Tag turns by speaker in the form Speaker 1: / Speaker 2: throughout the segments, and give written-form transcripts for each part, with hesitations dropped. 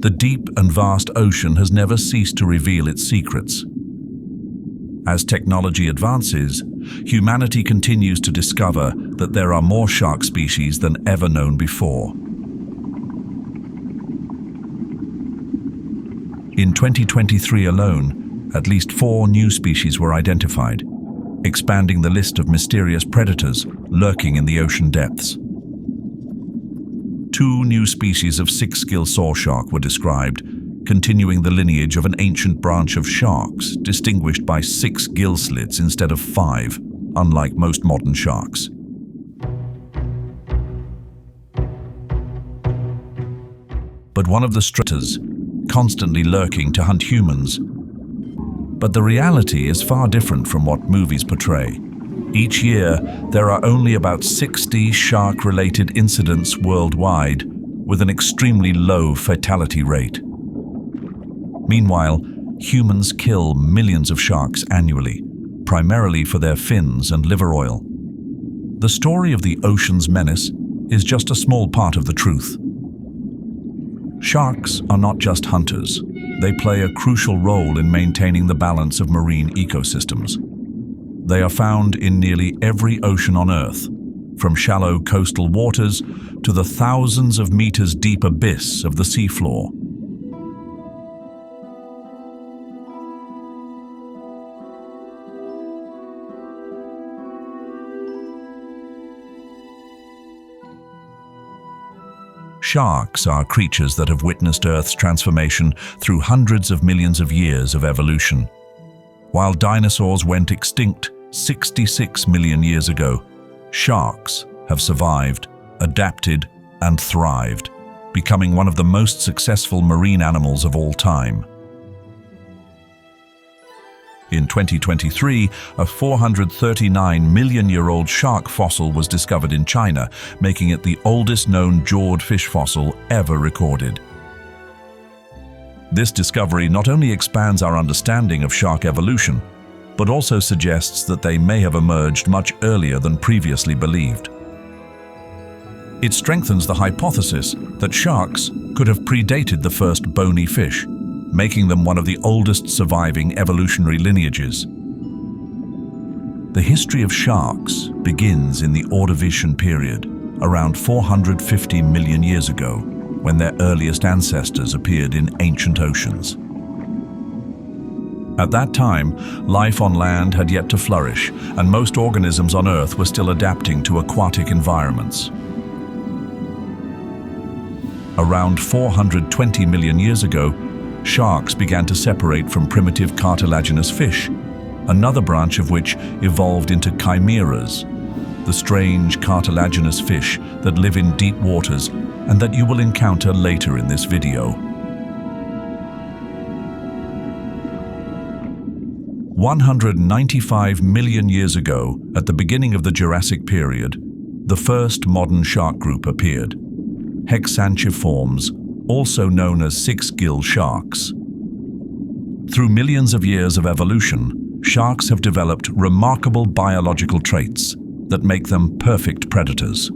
Speaker 1: The deep and vast ocean has never ceased to reveal its secrets. As technology advances, humanity continues to discover that there are more shark species than ever known before. In 2023 alone, at least 4 new species were identified, expanding the list of mysterious predators lurking in the ocean depths. 2 new species of 6-gill saw shark were described, continuing the lineage of an ancient branch of sharks, distinguished by 6 gill slits instead of 5, unlike most modern sharks. But one of the predators, constantly lurking to hunt humans. But the reality is far different from what movies portray. Each year, there are only about 60 shark-related incidents worldwide, with an extremely low fatality rate. Meanwhile, humans kill millions of sharks annually, primarily for their fins and liver oil. The story of the ocean's menace is just a small part of the truth. Sharks are not just hunters. They play a crucial role in maintaining the balance of marine ecosystems. They are found in nearly every ocean on Earth, from shallow coastal waters to the thousands of meters deep abyss of the seafloor. Sharks are creatures that have witnessed Earth's transformation through hundreds of millions of years of evolution. While dinosaurs went extinct 66 million years ago, sharks have survived, adapted, and thrived, becoming one of the most successful marine animals of all time. In 2023, a 439-million-year-old shark fossil was discovered in China, making it the oldest known jawed fish fossil ever recorded. This discovery not only expands our understanding of shark evolution, but also suggests that they may have emerged much earlier than previously believed. It strengthens the hypothesis that sharks could have predated the first bony fish, making them one of the oldest surviving evolutionary lineages. The history of sharks begins in the Ordovician period, around 450 million years ago, when their earliest ancestors appeared in ancient oceans. At that time, life on land had yet to flourish, and most organisms on Earth were still adapting to aquatic environments. Around 420 million years ago, sharks began to separate from primitive cartilaginous fish, another branch of which evolved into chimeras, the strange cartilaginous fish that live in deep waters and that you will encounter later in this video. 195 million years ago, at the beginning of the Jurassic period, the first modern shark group appeared, hexanchiforms, also known as 6-gill sharks. Through millions of years of evolution, sharks have developed remarkable biological traits that make them perfect predators.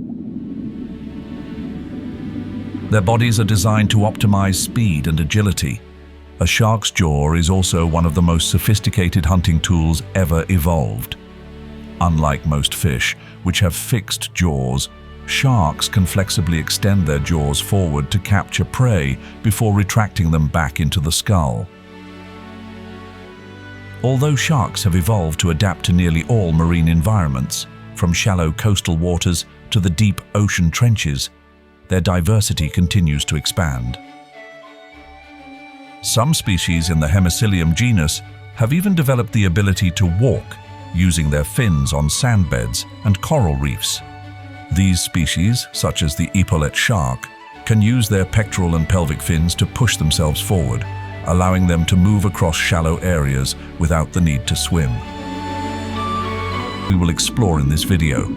Speaker 1: Their bodies are designed to optimize speed and agility. A shark's jaw is also one of the most sophisticated hunting tools ever evolved. Unlike most fish, which have fixed jaws, sharks can flexibly extend their jaws forward to capture prey before retracting them back into the skull. Although sharks have evolved to adapt to nearly all marine environments, from shallow coastal waters to the deep ocean trenches, their diversity continues to expand. Some species in the Hemicillium genus have even developed the ability to walk, using their fins on sandbeds and coral reefs. These species, such as the epaulette shark, can use their pectoral and pelvic fins to push themselves forward, allowing them to move across shallow areas without the need to swim. We will explore in this video.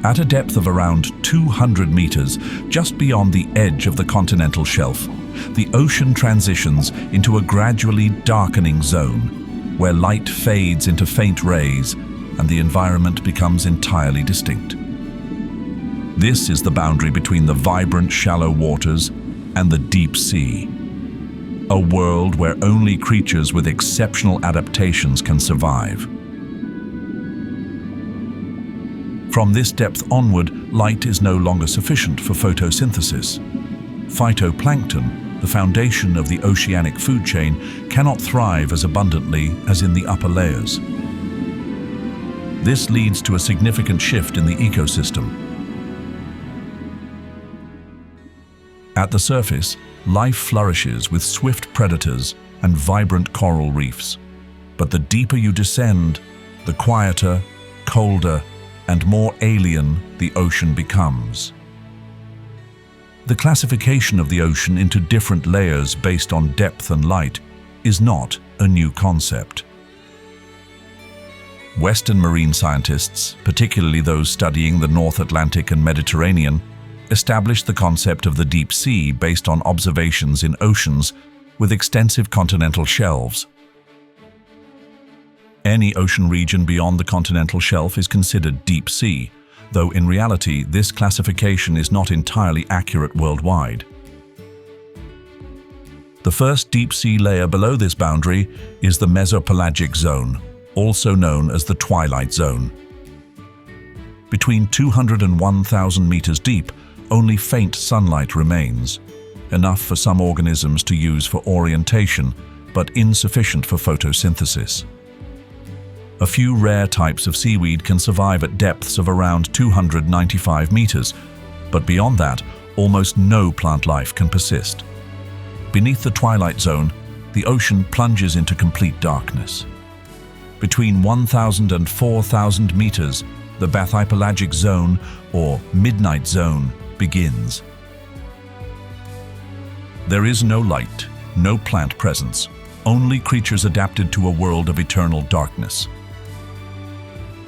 Speaker 1: At a depth of around 200 meters, just beyond the edge of the continental shelf, the ocean transitions into a gradually darkening zone, where light fades into faint rays and the environment becomes entirely distinct. This is the boundary between the vibrant shallow waters and the deep sea. A world where only creatures with exceptional adaptations can survive. From this depth onward, light is no longer sufficient for photosynthesis. Phytoplankton, the foundation of the oceanic food chain, cannot thrive as abundantly as in the upper layers. This leads to a significant shift in the ecosystem. At the surface, life flourishes with swift predators and vibrant coral reefs. But the deeper you descend, the quieter, colder, and more alien the ocean becomes. The classification of the ocean into different layers based on depth and light is not a new concept. Western marine scientists, particularly those studying the North Atlantic and Mediterranean, established the concept of the deep sea based on observations in oceans with extensive continental shelves. Any ocean region beyond the continental shelf is considered deep sea, though in reality this classification is not entirely accurate worldwide. The first deep sea layer below this boundary is the mesopelagic zone, also known as the twilight zone. Between 200 and 1,000 meters deep, only faint sunlight remains, enough for some organisms to use for orientation, but insufficient for photosynthesis. A few rare types of seaweed can survive at depths of around 295 meters, but beyond that, almost no plant life can persist. Beneath the twilight zone, the ocean plunges into complete darkness. Between 1,000 and 4,000 meters, the bathypelagic zone, or midnight zone, begins. There is no light, no plant presence, only creatures adapted to a world of eternal darkness.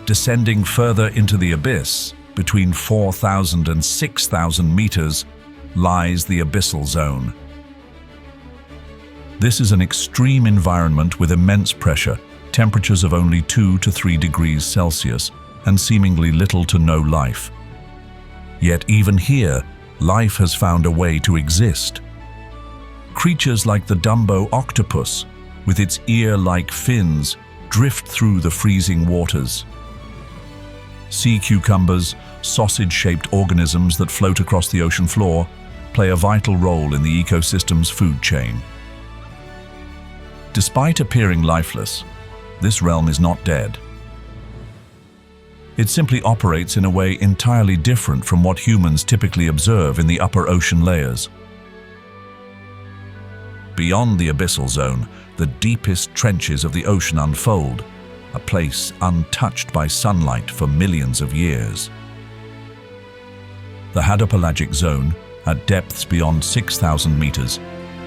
Speaker 1: Descending further into the abyss, between 4,000 and 6,000 meters, lies the abyssal zone. This is an extreme environment with immense pressure, temperatures of only 2 to 3 degrees Celsius, and seemingly little to no life. Yet even here, life has found a way to exist. Creatures like the Dumbo octopus, with its ear-like fins, drift through the freezing waters. Sea cucumbers, sausage-shaped organisms that float across the ocean floor, play a vital role in the ecosystem's food chain. Despite appearing lifeless, this realm is not dead. It simply operates in a way entirely different from what humans typically observe in the upper ocean layers. Beyond the abyssal zone, the deepest trenches of the ocean unfold, a place untouched by sunlight for millions of years. The hadopelagic zone, at depths beyond 6,000 meters,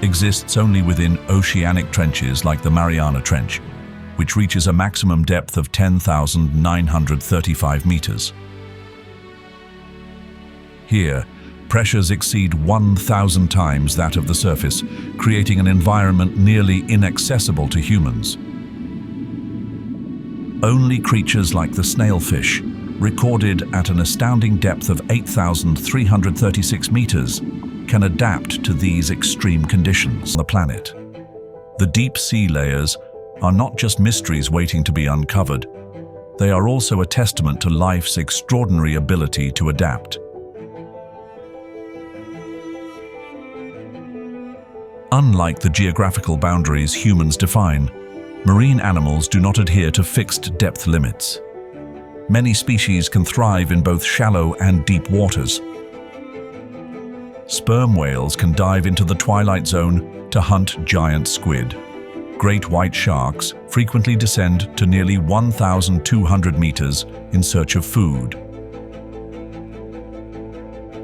Speaker 1: exists only within oceanic trenches like the Mariana Trench, which reaches a maximum depth of 10,935 meters. Here, pressures exceed 1,000 times that of the surface, creating an environment nearly inaccessible to humans. Only creatures like the snailfish, recorded at an astounding depth of 8,336 meters, can adapt to these extreme conditions on the planet. The deep sea layers are not just mysteries waiting to be uncovered, they are also a testament to life's extraordinary ability to adapt. Unlike the geographical boundaries humans define, marine animals do not adhere to fixed depth limits. Many species can thrive in both shallow and deep waters. Sperm whales can dive into the twilight zone to hunt giant squid. Great white sharks frequently descend to nearly 1,200 meters in search of food.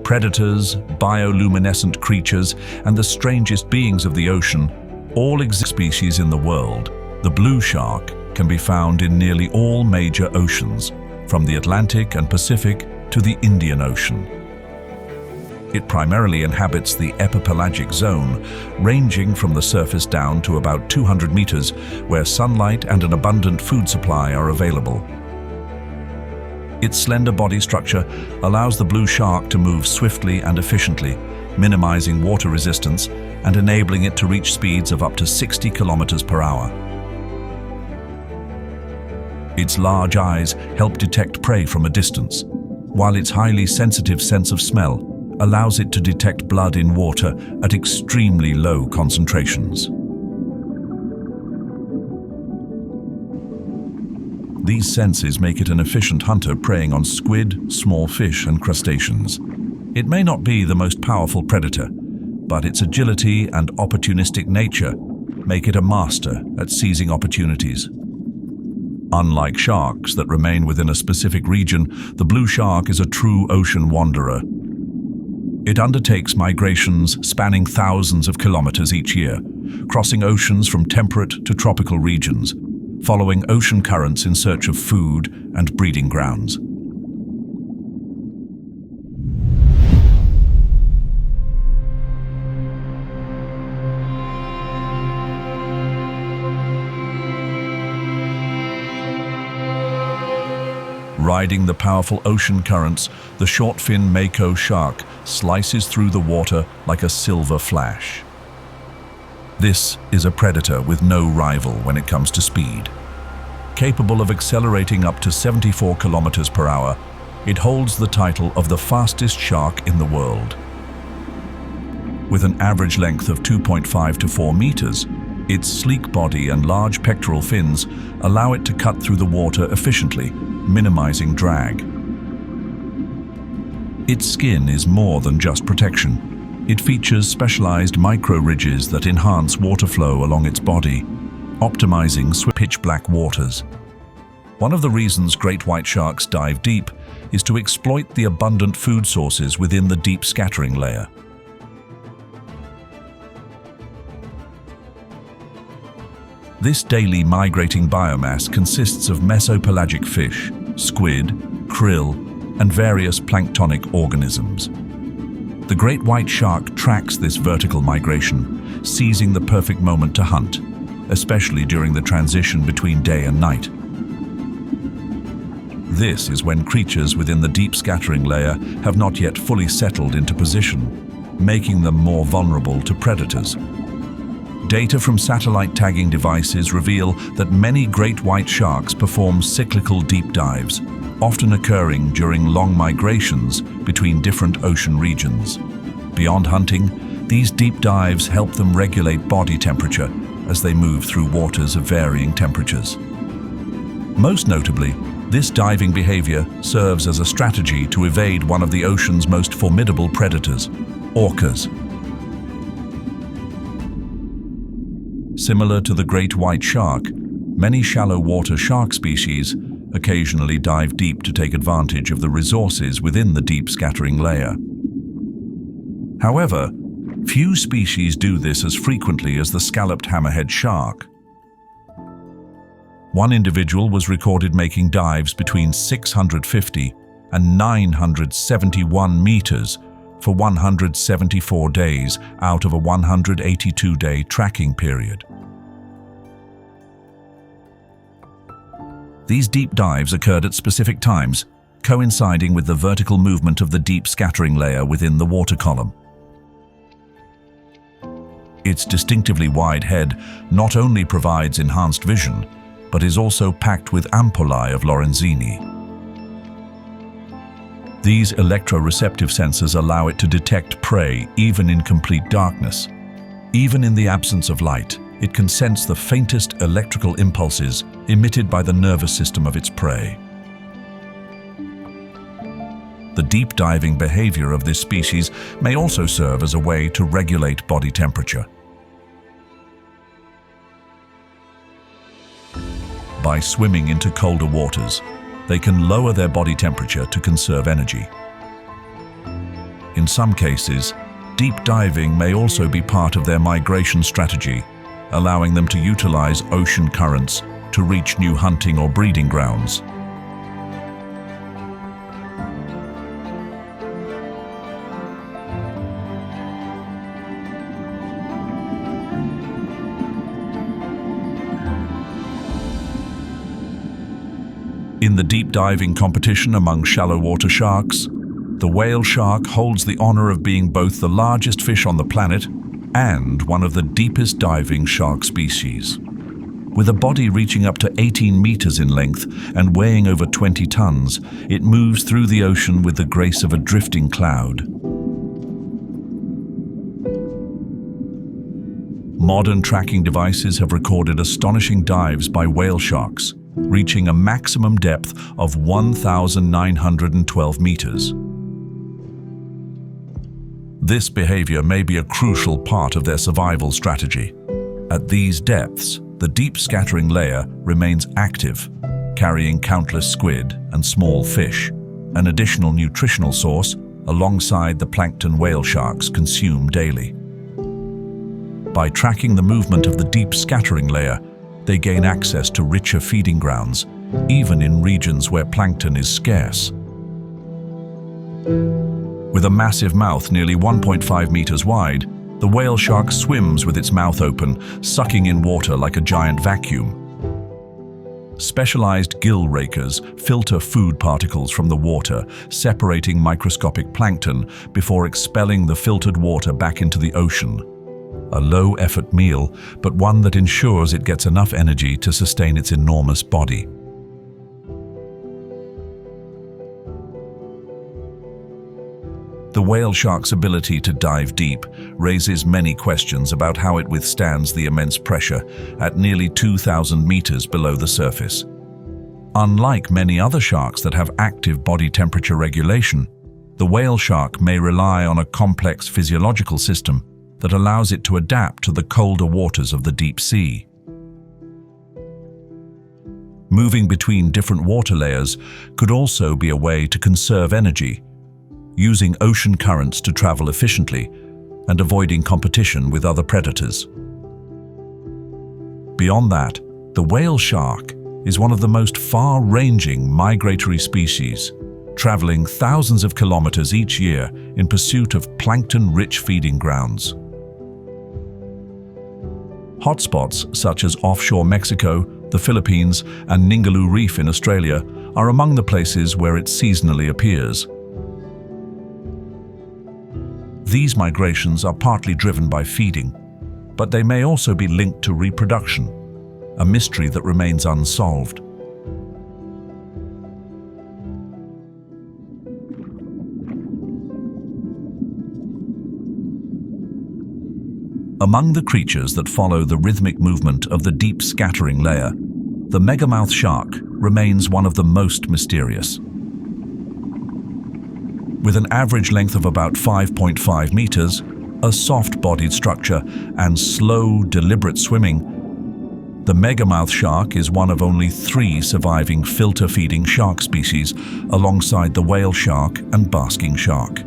Speaker 1: Predators, bioluminescent creatures, and the strangest beings of the ocean all exist. Species in the world. The blue shark can be found in nearly all major oceans, from the Atlantic and Pacific to the Indian Ocean. It primarily inhabits the epipelagic zone, ranging from the surface down to about 200 meters, where sunlight and an abundant food supply are available. Its slender body structure allows the blue shark to move swiftly and efficiently, minimizing water resistance and enabling it to reach speeds of up to 60 kilometers per hour. Its large eyes help detect prey from a distance, while its highly sensitive sense of smell allows it to detect blood in water at extremely low concentrations. These senses make it an efficient hunter preying on squid, small fish, and crustaceans. It may not be the most powerful predator, but its agility and opportunistic nature make it a master at seizing opportunities. Unlike sharks that remain within a specific region, the blue shark is a true ocean wanderer. It undertakes migrations spanning thousands of kilometers each year, crossing oceans from temperate to tropical regions, following ocean currents in search of food and breeding grounds. Riding the powerful ocean currents, the short-fin mako shark slices through the water like a silver flash. This is a predator with no rival when it comes to speed. Capable of accelerating up to 74 kilometers per hour, it holds the title of the fastest shark in the world. With an average length of 2.5 to 4 meters, its sleek body and large pectoral fins allow it to cut through the water efficiently, minimizing drag. Its skin is more than just protection. It features specialized micro-ridges that enhance water flow along its body, optimizing pitch-black waters. One of the reasons great white sharks dive deep is to exploit the abundant food sources within the deep scattering layer. This daily migrating biomass consists of mesopelagic fish, squid, krill, and various planktonic organisms. The great white shark tracks this vertical migration, seizing the perfect moment to hunt, especially during the transition between day and night. This is when creatures within the deep scattering layer have not yet fully settled into position, making them more vulnerable to predators. Data from satellite tagging devices reveal that many great white sharks perform cyclical deep dives, often occurring during long migrations between different ocean regions. Beyond hunting, these deep dives help them regulate body temperature as they move through waters of varying temperatures. Most notably, this diving behavior serves as a strategy to evade one of the ocean's most formidable predators, orcas. Similar to the great white shark, many shallow water shark species occasionally dive deep to take advantage of the resources within the deep scattering layer. However, few species do this as frequently as the scalloped hammerhead shark. One individual was recorded making dives between 650 and 971 meters for 174 days out of a 182-day tracking period. These deep dives occurred at specific times, coinciding with the vertical movement of the deep scattering layer within the water column. Its distinctively wide head not only provides enhanced vision, but is also packed with ampullae of Lorenzini. These electroreceptive sensors allow it to detect prey even in complete darkness. Even in the absence of light, it can sense the faintest electrical impulses emitted by the nervous system of its prey. The deep diving behavior of this species may also serve as a way to regulate body temperature. By swimming into colder waters, they can lower their body temperature to conserve energy. In some cases, deep diving may also be part of their migration strategy, allowing them to utilize ocean currents to reach new hunting or breeding grounds. In the deep diving competition among shallow water sharks, The whale shark holds the honor of being both the largest fish on the planet and one of the deepest diving shark species. With a body reaching up to 18 meters in length and weighing over 20 tons, it moves through the ocean with the grace of a drifting cloud. Modern tracking devices have recorded astonishing dives by whale sharks, reaching a maximum depth of 1,912 meters. This behavior may be a crucial part of their survival strategy. At these depths, the deep scattering layer remains active, carrying countless squid and small fish, an additional nutritional source alongside the plankton whale sharks consume daily. By tracking the movement of the deep scattering layer, they gain access to richer feeding grounds, even in regions where plankton is scarce. With a massive mouth nearly 1.5 meters wide, the whale shark swims with its mouth open, sucking in water like a giant vacuum. Specialized gill rakers filter food particles from the water, separating microscopic plankton before expelling the filtered water back into the ocean. A low-effort meal, but one that ensures it gets enough energy to sustain its enormous body. The whale shark's ability to dive deep raises many questions about how it withstands the immense pressure at nearly 2,000 meters below the surface. Unlike many other sharks that have active body temperature regulation, the whale shark may rely on a complex physiological system that allows it to adapt to the colder waters of the deep sea. Moving between different water layers could also be a way to conserve energy, using ocean currents to travel efficiently and avoiding competition with other predators. Beyond that, the whale shark is one of the most far-ranging migratory species, traveling thousands of kilometers each year in pursuit of plankton-rich feeding grounds. Hotspots such as offshore Mexico, the Philippines, and Ningaloo Reef in Australia are among the places where it seasonally appears. These migrations are partly driven by feeding, but they may also be linked to reproduction, a mystery that remains unsolved. Among the creatures that follow the rhythmic movement of the deep scattering layer, the Megamouth Shark remains one of the most mysterious. With an average length of about 5.5 meters, a soft-bodied structure, and slow, deliberate swimming, the Megamouth Shark is one of only 3 surviving filter-feeding shark species alongside the whale shark and basking shark.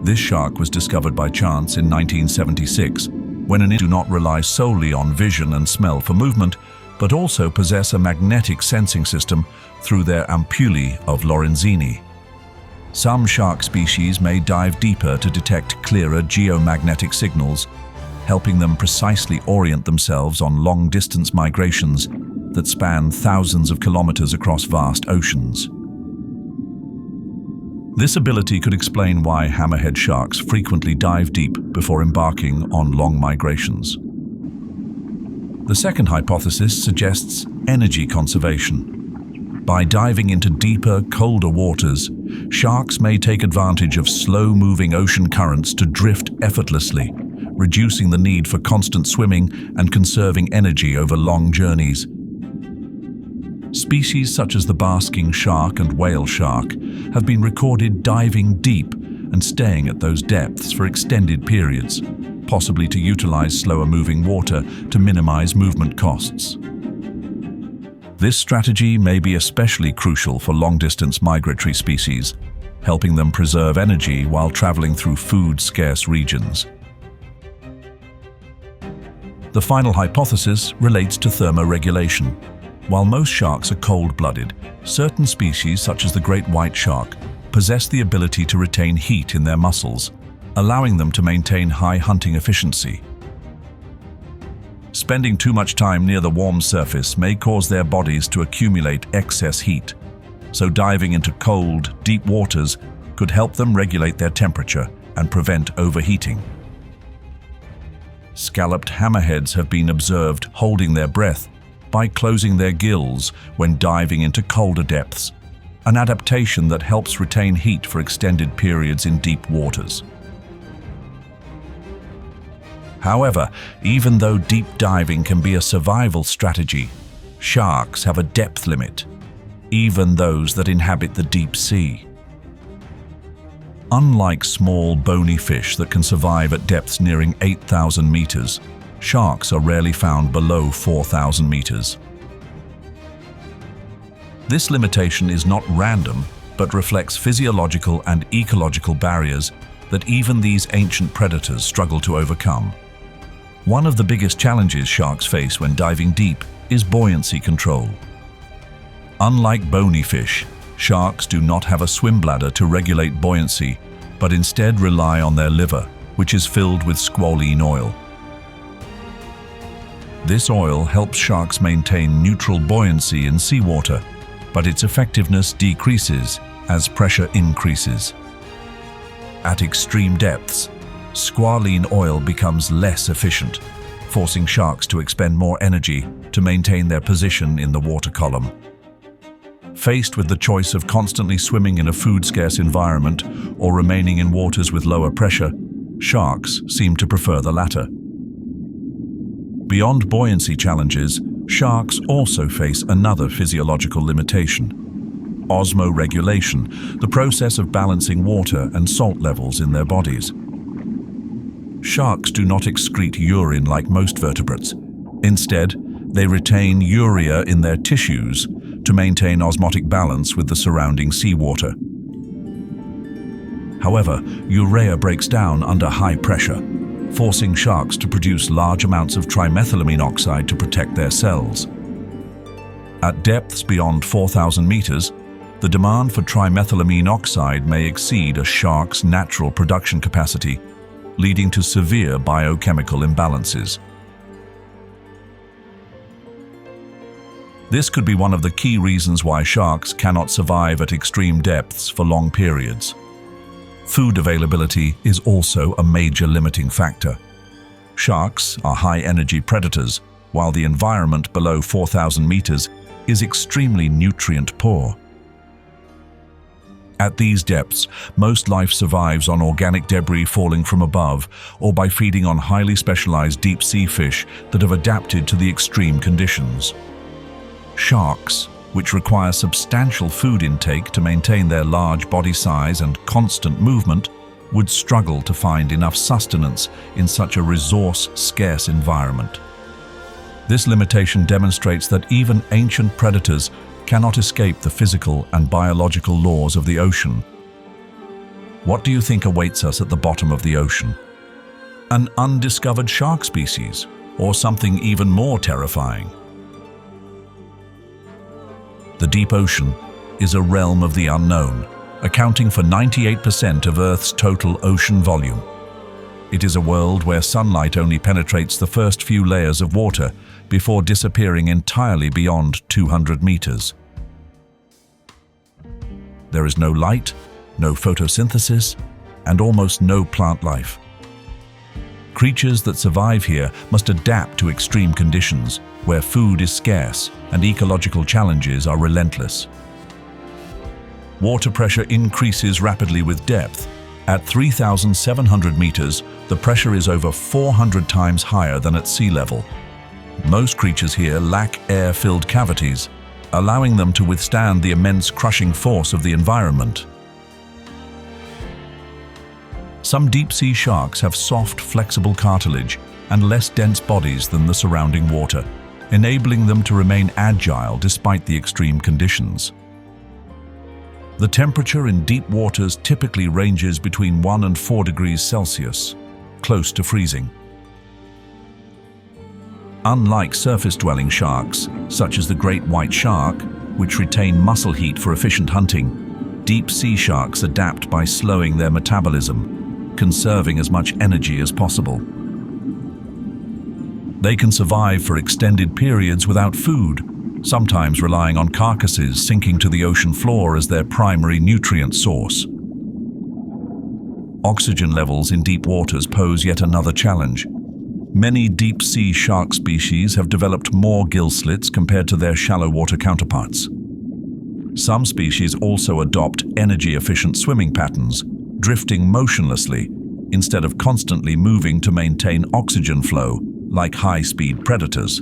Speaker 1: This shark was discovered by chance in 1976, when an do not rely solely on vision and smell for movement, but also possess a magnetic sensing system through their ampullae of Lorenzini. Some shark species may dive deeper to detect clearer geomagnetic signals, helping them precisely orient themselves on long-distance migrations that span thousands of kilometers across vast oceans. This ability could explain why hammerhead sharks frequently dive deep before embarking on long migrations. The second hypothesis suggests energy conservation. By diving into deeper, colder waters, sharks may take advantage of slow-moving ocean currents to drift effortlessly, reducing the need for constant swimming and conserving energy over long journeys. Species such as the basking shark and whale shark have been recorded diving deep and staying at those depths for extended periods, possibly to utilize slower-moving water to minimize movement costs. This strategy may be especially crucial for long-distance migratory species, helping them preserve energy while traveling through food-scarce regions. The final hypothesis relates to thermoregulation. While most sharks are cold-blooded, certain species, such as the great white shark, possess the ability to retain heat in their muscles, allowing them to maintain high hunting efficiency. Spending too much time near the warm surface may cause their bodies to accumulate excess heat, so diving into cold, deep waters could help them regulate their temperature and prevent overheating. Scalloped hammerheads have been observed holding their breath by closing their gills when diving into colder depths, an adaptation that helps retain heat for extended periods in deep waters. However, even though deep diving can be a survival strategy, sharks have a depth limit, even those that inhabit the deep sea. Unlike small, bony fish that can survive at depths nearing 8,000 meters, sharks are rarely found below 4,000 meters. This limitation is not random, but reflects physiological and ecological barriers that even these ancient predators struggle to overcome. One of the biggest challenges sharks face when diving deep is buoyancy control. Unlike bony fish, sharks do not have a swim bladder to regulate buoyancy, but instead rely on their liver, which is filled with squalene oil. This oil helps sharks maintain neutral buoyancy in seawater, but its effectiveness decreases as pressure increases. At extreme depths, squalene oil becomes less efficient, forcing sharks to expend more energy to maintain their position in the water column. Faced with the choice of constantly swimming in a food-scarce environment or remaining in waters with lower pressure, sharks seem to prefer the latter. Beyond buoyancy challenges, sharks also face another physiological limitation: osmoregulation, the process of balancing water and salt levels in their bodies. Sharks do not excrete urine like most vertebrates. Instead, they retain urea in their tissues to maintain osmotic balance with the surrounding seawater. However, urea breaks down under high pressure, forcing sharks to produce large amounts of trimethylamine oxide to protect their cells. At depths beyond 4,000 meters, the demand for trimethylamine oxide may exceed a shark's natural production capacity, leading to severe biochemical imbalances. This could be one of the key reasons why sharks cannot survive at extreme depths for long periods. Food availability is also a major limiting factor. Sharks are high-energy predators, while the environment below 4,000 meters is extremely nutrient-poor. At these depths, most life survives on organic debris falling from above or by feeding on highly specialized deep-sea fish that have adapted to the extreme conditions. Sharks, which require substantial food intake to maintain their large body size and constant movement, would struggle to find enough sustenance in such a resource-scarce environment. This limitation demonstrates that even ancient predators cannot escape the physical and biological laws of the ocean. What do you think awaits us at the bottom of the ocean? An undiscovered shark species, or something even more terrifying? The deep ocean is a realm of the unknown, accounting for 98% of Earth's total ocean volume. It is a world where sunlight only penetrates the first few layers of water before disappearing entirely beyond 200 meters. There is no light, no photosynthesis, and almost no plant life. Creatures that survive here must adapt to extreme conditions, where food is scarce and ecological challenges are relentless. Water pressure increases rapidly with depth. At 3,700 meters, the pressure is over 400 times higher than at sea level. Most creatures here lack air-filled cavities, allowing them to withstand the immense crushing force of the environment. Some deep-sea sharks have soft, flexible cartilage and less dense bodies than the surrounding water, enabling them to remain agile despite the extreme conditions. The temperature in deep waters typically ranges between 1 and 4 degrees Celsius, close to freezing. Unlike surface-dwelling sharks, such as the great white shark, which retain muscle heat for efficient hunting, deep-sea sharks adapt by slowing their metabolism, conserving as much energy as possible. They can survive for extended periods without food, sometimes relying on carcasses sinking to the ocean floor as their primary nutrient source. Oxygen levels in deep waters pose yet another challenge. Many deep-sea shark species have developed more gill slits compared to their shallow water counterparts. Some species also adopt energy-efficient swimming patterns, drifting motionlessly instead of constantly moving to maintain oxygen flow, like high-speed predators.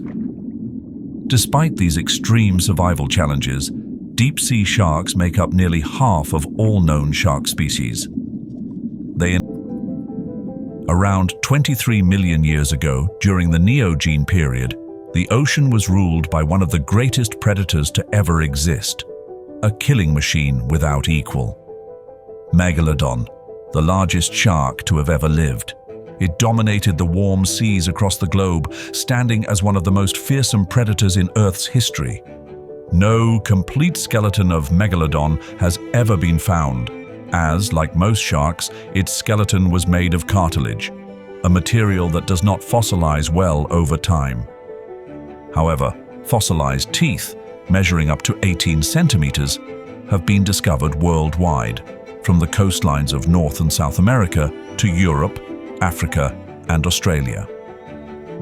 Speaker 1: Despite these extreme survival challenges, deep-sea sharks make up nearly half of all known shark species. Around 23 million years ago, during the Neogene period, the ocean was ruled by one of the greatest predators to ever exist, a killing machine without equal. Megalodon, the largest shark to have ever lived. It dominated the warm seas across the globe, standing as one of the most fearsome predators in Earth's history. No complete skeleton of Megalodon has ever been found, as, like most sharks, its skeleton was made of cartilage, a material that does not fossilize well over time. However, fossilized teeth, measuring up to 18 centimeters, have been discovered worldwide, from the coastlines of North and South America to Europe, Africa, and Australia.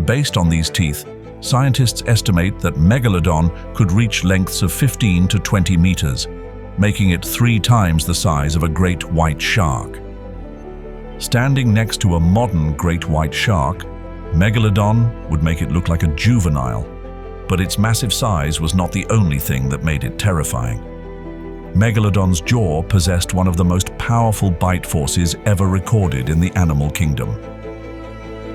Speaker 1: Based on these teeth, scientists estimate that Megalodon could reach lengths of 15 to 20 meters, making it 3 times the size of a great white shark. Standing next to a modern great white shark, Megalodon would make it look like a juvenile, but its massive size was not the only thing that made it terrifying. Megalodon's jaw possessed one of the most powerful bite forces ever recorded in the animal kingdom.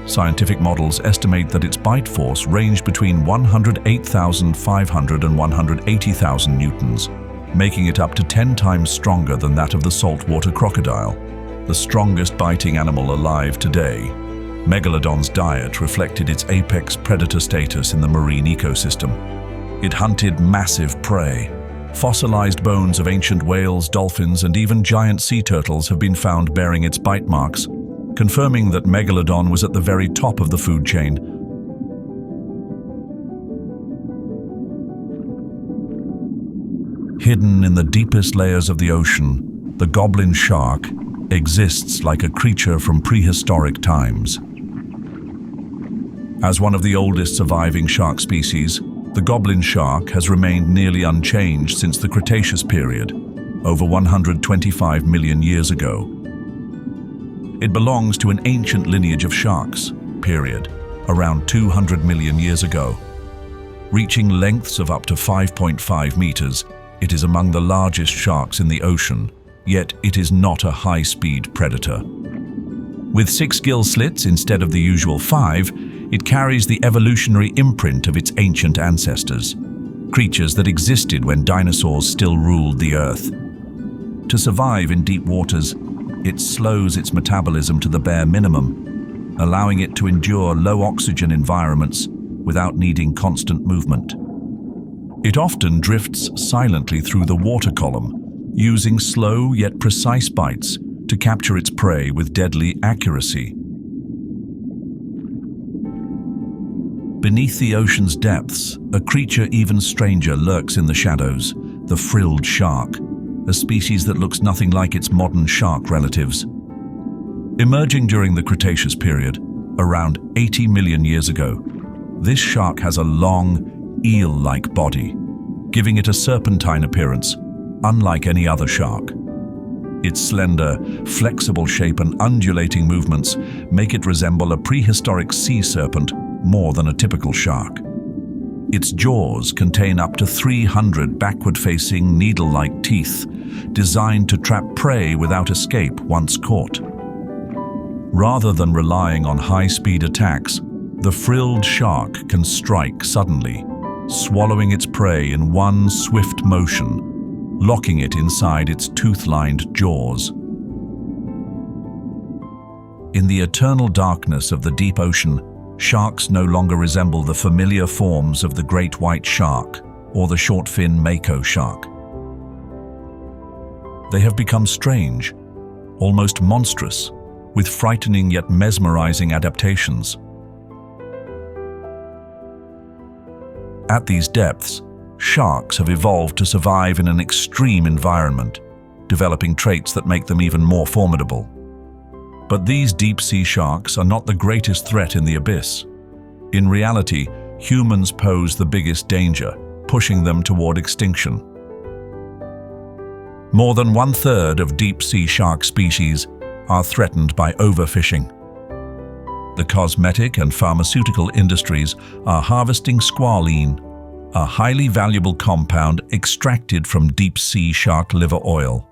Speaker 1: Scientific models estimate that its bite force ranged between 108,500 and 180,000 newtons, making it up to 10 times stronger than that of the saltwater crocodile, the strongest biting animal alive today. Megalodon's diet reflected its apex predator status in the marine ecosystem. It hunted massive prey. Fossilized bones of ancient whales, dolphins, and even giant sea turtles have been found bearing its bite marks, confirming that Megalodon was at the very top of the food chain. Hidden in the deepest layers of the ocean, the Goblin Shark exists like a creature from prehistoric times. As one of the oldest surviving shark species, the Goblin Shark has remained nearly unchanged since the Cretaceous period, over 125 million years ago. It belongs to an ancient lineage of sharks, period, around 200 million years ago. Reaching lengths of up to 5.5 meters, it is among the largest sharks in the ocean, yet it is not a high-speed predator. With 6 gill slits instead of the usual 5, it carries the evolutionary imprint of its ancient ancestors, creatures that existed when dinosaurs still ruled the Earth. To survive in deep waters, it slows its metabolism to the bare minimum, allowing it to endure low-oxygen environments without needing constant movement. It often drifts silently through the water column, using slow yet precise bites to capture its prey with deadly accuracy. Beneath the ocean's depths, a creature even stranger lurks in the shadows, the frilled shark, a species that looks nothing like its modern shark relatives. Emerging during the Cretaceous period, around 80 million years ago, this shark has a long, eel-like body, giving it a serpentine appearance, unlike any other shark. Its slender, flexible shape and undulating movements make it resemble a prehistoric sea serpent more than a typical shark. Its jaws contain up to 300 backward-facing, needle-like teeth, designed to trap prey without escape once caught. Rather than relying on high-speed attacks, the frilled shark can strike suddenly, swallowing its prey in one swift motion, locking it inside its tooth-lined jaws. In the eternal darkness of the deep ocean, sharks no longer resemble the familiar forms of the great white shark or the short-fin mako shark. They have become strange, almost monstrous, with frightening yet mesmerizing adaptations. At these depths, sharks have evolved to survive in an extreme environment, developing traits that make them even more formidable. But these deep-sea sharks are not the greatest threat in the abyss. In reality, humans pose the biggest danger, pushing them toward extinction. More than 1/3 of deep-sea shark species are threatened by overfishing. The cosmetic and pharmaceutical industries are harvesting squalene, a highly valuable compound extracted from deep-sea shark liver oil.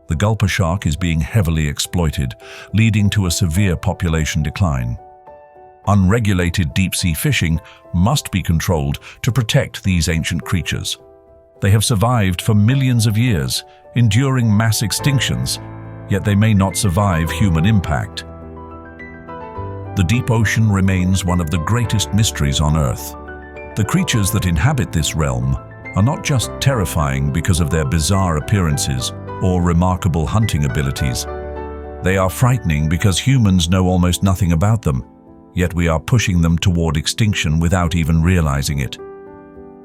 Speaker 1: The gulper shark is being heavily exploited, leading to a severe population decline. Unregulated deep-sea fishing must be controlled to protect these ancient creatures. They have survived for millions of years, enduring mass extinctions, yet they may not survive human impact. The deep ocean remains one of the greatest mysteries on Earth. The creatures that inhabit this realm are not just terrifying because of their bizarre appearances or remarkable hunting abilities. They are frightening because humans know almost nothing about them, yet we are pushing them toward extinction without even realizing it.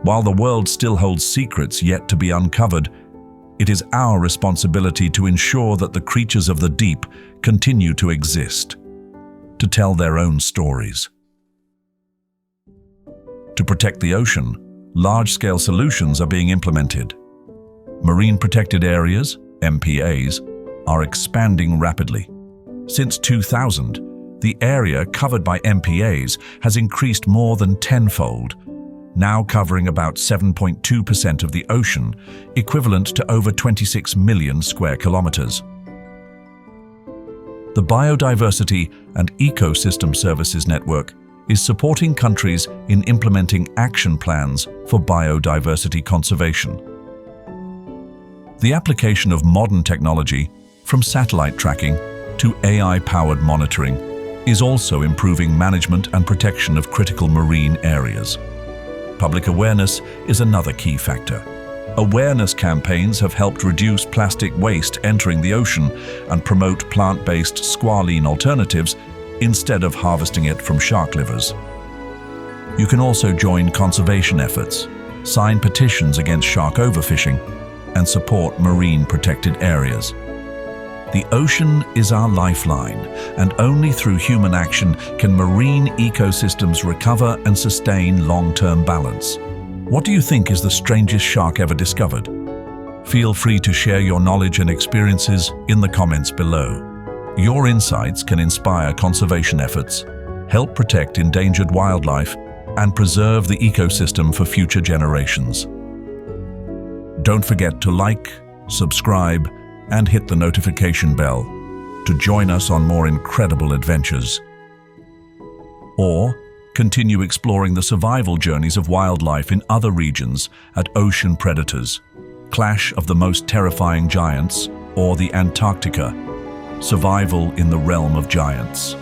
Speaker 1: While the world still holds secrets yet to be uncovered, it is our responsibility to ensure that the creatures of the deep continue to exist, to tell their own stories. To protect the ocean, large-scale solutions are being implemented. Marine Protected Areas, MPAs, are expanding rapidly. Since 2000, the area covered by MPAs has increased more than tenfold, now covering about 7.2% of the ocean, equivalent to over 26 million square kilometers. The Biodiversity and Ecosystem Services Network is supporting countries in implementing action plans for biodiversity conservation. The application of modern technology, from satellite tracking to AI-powered monitoring, is also improving management and protection of critical marine areas. Public awareness is another key factor. Awareness campaigns have helped reduce plastic waste entering the ocean and promote plant-based squalene alternatives instead of harvesting it from shark livers. You can also join conservation efforts, sign petitions against shark overfishing, and support marine protected areas. The ocean is our lifeline, and only through human action can marine ecosystems recover and sustain long-term balance. What do you think is the strangest shark ever discovered? Feel free to share your knowledge and experiences in the comments below. Your insights can inspire conservation efforts, help protect endangered wildlife, and preserve the ecosystem for future generations. Don't forget to like, subscribe, and hit the notification bell to join us on more incredible adventures. Or continue exploring the survival journeys of wildlife in other regions at Ocean Predators, Clash of the Most Terrifying Giants, or the Antarctica, Survival in the Realm of Giants.